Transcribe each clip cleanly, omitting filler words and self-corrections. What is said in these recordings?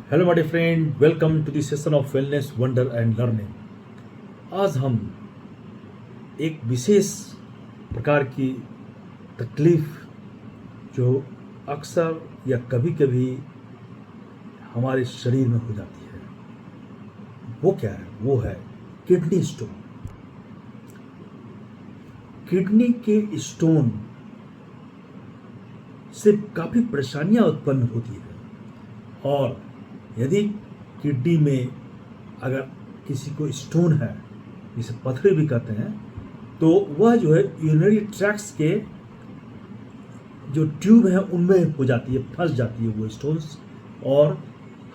Hello my dear friend, welcome to the session of wellness wonder and learning. आज हम एक विशेष प्रकार की तकलीफ जो अक्सर या कभी कभी हमारे शरीर में हो जाती है, वो क्या है? वो है किडनी स्टोन। किडनी के स्टोन से काफ़ी परेशानियां उत्पन्न होती है, और यदि किडनी में अगर किसी को स्टोन है, जिसे पथरी भी कहते हैं, तो वह जो है यूरिनरी ट्रैक्ट्स के जो ट्यूब है उनमें हो जाती है, फंस जाती है वो स्टोन्स, और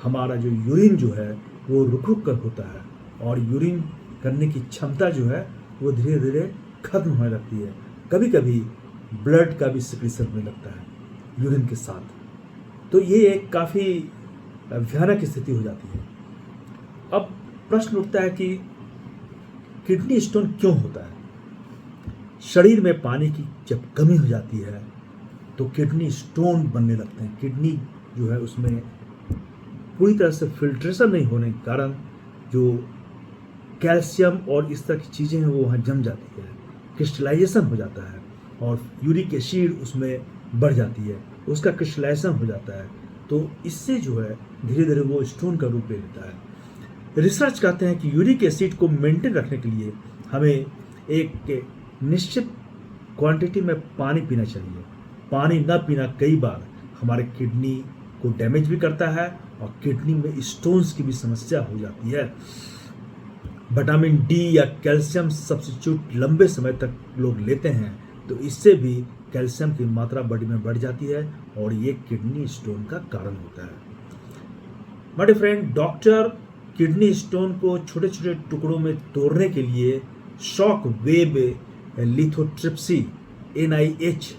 हमारा जो यूरिन जो है वो रुक रुक कर होता है, और यूरिन करने की क्षमता जो है वो धीरे धीरे खत्म होने लगती है। कभी कभी ब्लड का भी सिक्रीशन होने लगता है यूरिन के साथ। तो ये एक काफ़ी भयानक स्थिति हो जाती है। अब प्रश्न उठता है कि किडनी स्टोन क्यों होता है? शरीर में पानी की जब कमी हो जाती है तो किडनी स्टोन बनने लगते हैं। किडनी जो है उसमें पूरी तरह से फिल्ट्रेशन नहीं होने के कारण जो कैल्शियम और इस तरह की चीज़ें हैं वो वहाँ जम जाती है, क्रिस्टलाइजेशन हो जाता है, और यूरिक एसिड उसमें बढ़ जाती है, उसका क्रिस्टलाइजेशन हो जाता है। तो इससे जो है धीरे धीरे वो स्टोन का रूप ले लेता है। रिसर्च कहते हैं कि यूरिक एसिड को मेंटेन रखने के लिए हमें एक निश्चित क्वांटिटी में पानी पीना चाहिए। पानी न पीना कई बार हमारे किडनी को डैमेज भी करता है, और किडनी में स्टोन्स की भी समस्या हो जाती है। विटामिन डी या कैल्शियम सब्स्टिट्यूट लंबे समय तक लोग लेते हैं, तो इससे भी कैल्शियम की मात्रा बॉडी में बढ़ जाती है, और ये किडनी स्टोन का कारण होता है। My dear friend, doctor kidney stone को छोटे छोटे टुकड़ों में तोड़ने के लिए शॉक वेव लिथोट्रिप्सी NIH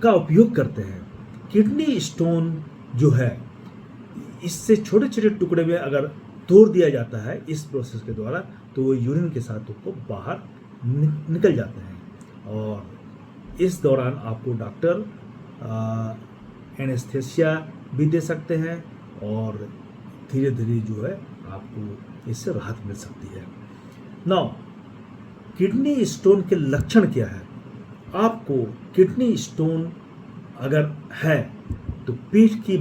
का उपयोग करते हैं। किडनी स्टोन जो है, इससे छोटे छोटे टुकड़े में अगर तोड़ दिया जाता है इस प्रोसेस के द्वारा, तो वो यूरिन के साथ वो बाहर निकल जाते हैं, और इस दौरान आपको डॉक्टर एनेस्थेसिया भी दे सकते हैं, और धीरे धीरे जो है आपको इससे राहत मिल सकती है। नाउ, किडनी स्टोन के लक्षण क्या है? आपको किडनी स्टोन अगर है तो पीठ की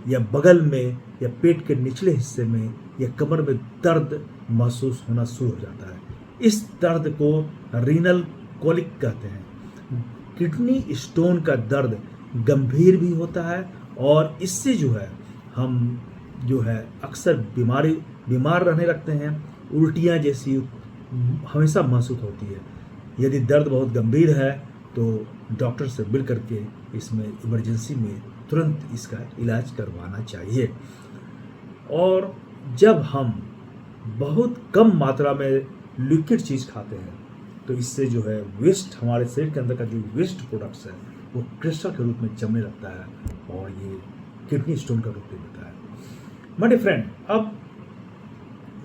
या बगल में या पेट के निचले हिस्से में या कमर में दर्द महसूस होना शुरू हो जाता है। इस दर्द को रीनल कोलिक कहते हैं। किडनी स्टोन का दर्द गंभीर भी होता है, और इससे जो है हम जो है अक्सर बीमार रहने लगते हैं। उल्टियाँ जैसी हमेशा महसूस होती है। यदि दर्द बहुत गंभीर है तो डॉक्टर से मिल करके इसमें इमरजेंसी में तुरंत इसका इलाज करवाना चाहिए। और जब हम बहुत कम मात्रा में लिक्विड चीज़ खाते हैं तो इससे जो है वेस्ट, हमारे शरीर के अंदर का जो वेस्ट प्रोडक्ट्स है वो क्रिस्टल के रूप में जमने लगता है, और ये किडनी स्टोन का रूप ले लेता है। माय डियर फ्रेंड, अब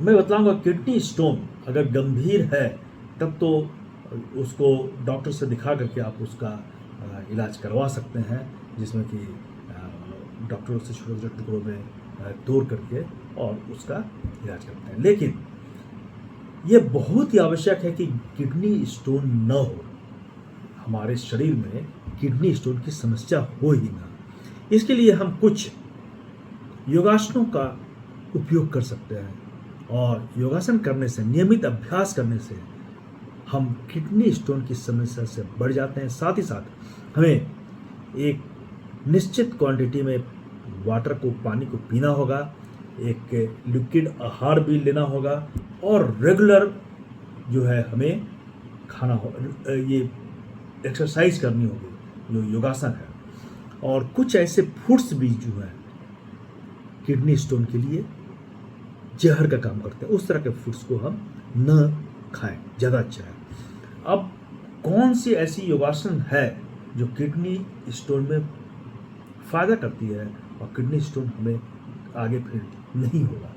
मैं बतलाऊंगा किडनी स्टोन अगर गंभीर है तब तो उसको डॉक्टर से दिखा करके आप उसका इलाज करवा सकते हैं, जिसमें कि डॉक्टर उससे छोटे छोटे टुकड़ों में तोड़ करके और उसका इलाज करते हैं। लेकिन ये बहुत ही आवश्यक है कि किडनी स्टोन न हो, हमारे शरीर में किडनी स्टोन की समस्या हो ही ना। इसके लिए हम कुछ योगासनों का उपयोग कर सकते हैं, और योगासन करने से, नियमित अभ्यास करने से हम किडनी स्टोन की समस्या से बढ़ जाते हैं। साथ ही साथ हमें एक निश्चित क्वांटिटी में वाटर को, पानी को पीना होगा, एक लिक्विड आहार भी लेना होगा, और रेगुलर जो है हमें खाना हो, ये एक्सरसाइज करनी होगी जो योगासन है, और कुछ ऐसे फूड्स भी जो है किडनी स्टोन के लिए जहर का काम करते हैं, उस तरह के फूड्स को हम न खाएं, ज़्यादा अच्छा है। अब कौन सी ऐसी योगासन है जो किडनी स्टोन में फ़ायदा करती है और किडनी स्टोन हमें आगे फिर नहीं होगा?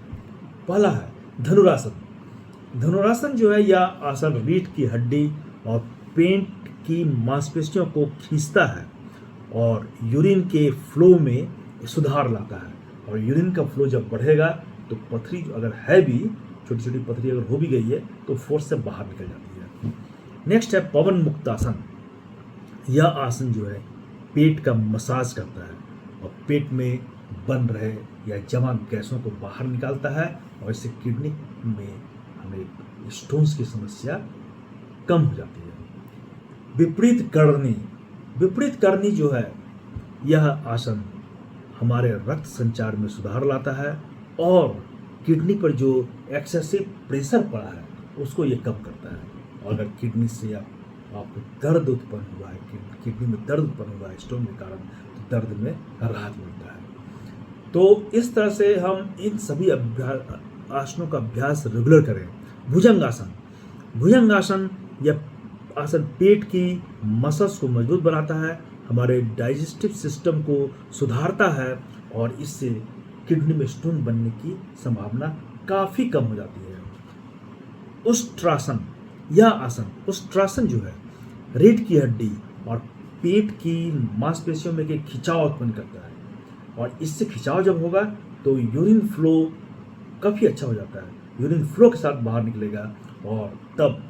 पहला है धनुरासन। धनुरासन जो है यह आसन रीढ़ की हड्डी और पेट की मांसपेशियों को खींचता है, और यूरिन के फ्लो में सुधार लाता है। और यूरिन का फ्लो जब बढ़ेगा तो पथरी अगर है भी, छोटी छोटी पथरी अगर हो भी गई है तो फोर्स से बाहर निकल जाती है। नेक्स्ट है पवन मुक्त आसन। यह आसन जो है पेट का मसाज करता है और पेट में बन रहे या जमा गैसों को बाहर निकालता है और इससे किडनी में हमें स्टोन्स की समस्या कम हो जाती है। विपरीत करनी। विपरीत करनी जो है यह आसन हमारे रक्त संचार में सुधार लाता है और किडनी पर जो एक्सेसिव प्रेशर पड़ा है उसको ये कम करता है। और अगर किडनी से आपको दर्द उत्पन्न हुआ है, किडनी में दर्द उत्पन्न हुआ है स्टोन के कारण, तो दर्द में राहत मिलता है। तो इस तरह से हम इन सभी आसनों का अभ्यास रेगुलर करें। भुजंगासन। भुजंगासन यह आसन पेट की मसल्स को मजबूत बनाता है, हमारे डाइजेस्टिव सिस्टम को सुधारता है और इससे किडनी में स्टोन बनने की संभावना काफ़ी कम हो जाती है। उष्ट्रासन। यह आसन, उष्ट्रासन जो है रीढ़ की हड्डी और पेट की मांसपेशियों में एक खिंचाव उत्पन्न करता है और इससे खिंचाव जब होगा तो यूरिन फ्लो काफ़ी अच्छा हो जाता है। यूरिन फ्लो के साथ बाहर निकलेगा और तब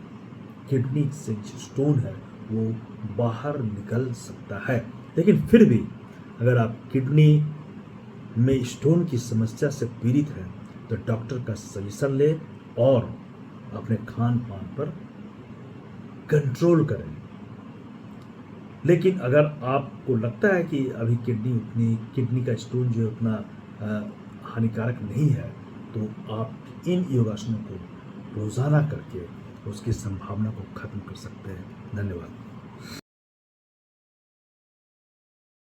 किडनी से जो स्टोन है वो बाहर निकल सकता है। लेकिन फिर भी अगर आप किडनी में स्टोन की समस्या से पीड़ित हैं तो डॉक्टर का सजेशन लें और अपने खान पान पर कंट्रोल करें। लेकिन अगर आपको लगता है कि अभी किडनी का स्टोन जो है उतना हानिकारक नहीं है तो आप इन योगासनों को रोज़ाना करके उसकी संभावना को खत्म कर सकते हैं। धन्यवाद।